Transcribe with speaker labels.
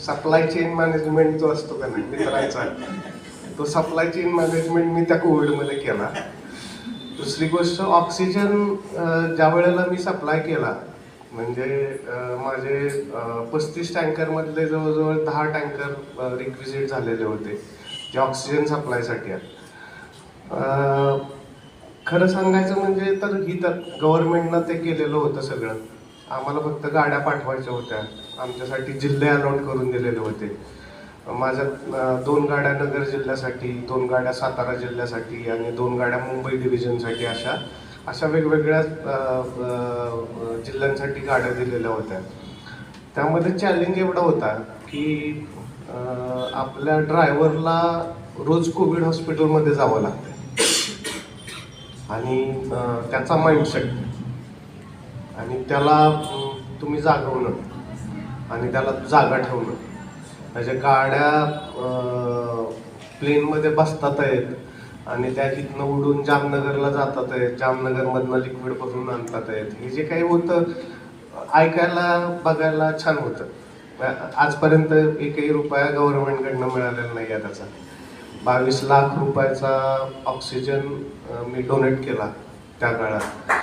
Speaker 1: Supply chain management जो असतो का नाही मित्रांचा, तो सप्लाय चेन मॅनेजमेंट मी त्या कोविडमध्ये केला. दुसरी गोष्ट, ऑक्सिजन ज्या वेळेला मी सप्लाय केला, म्हणजे माझे 35 टँकरमधले जवळजवळ 10 टँकर रिक्विजिट झालेले होते जे ऑक्सिजन सप्लायसाठी आहेत. खरं सांगायचं म्हणजे तर ही तर गव्हर्नमेंटनं ते केलेलं होतं सगळं. आम्हाला फक्त गाड्या पाठवायच्या होत्या, आमच्यासाठी जिल्हे अलॉट करून दिलेले होते. माझ्या 2 गाड्या नगर जिल्ह्यासाठी, 2 गाड्या सातारा जिल्ह्यासाठी आणि 2 गाड्या मुंबई डिव्हिजनसाठी, अशा वेगवेगळ्या जिल्ह्यांसाठी गाड्या दिलेल्या होत्या. त्यामध्ये चॅलेंज एवढा होता की आपल्या ड्रायव्हरला रोज कोविड हॉस्पिटलमध्ये जावं लागतं आणि त्याचा माइंडसेट आणि त्याला तुम्ही जागवणं आणि त्याला जागा ठेवणं. त्याच्या गाड्या प्लेनमध्ये बसतात आहेत आणि त्या तिथनं उडून जामनगरला जातात आहेत, जामनगरमधनं लिक्विड भरून आणतात आहेत. हे जे काही होतं ऐकायला बघायला छान होतं. आजपर्यंत एकही रुपया गव्हर्नमेंटकडनं मिळालेला नाही आहे त्याचा. 22 लाख रुपयाचा ऑक्सिजन मी डोनेट केला त्या काळात.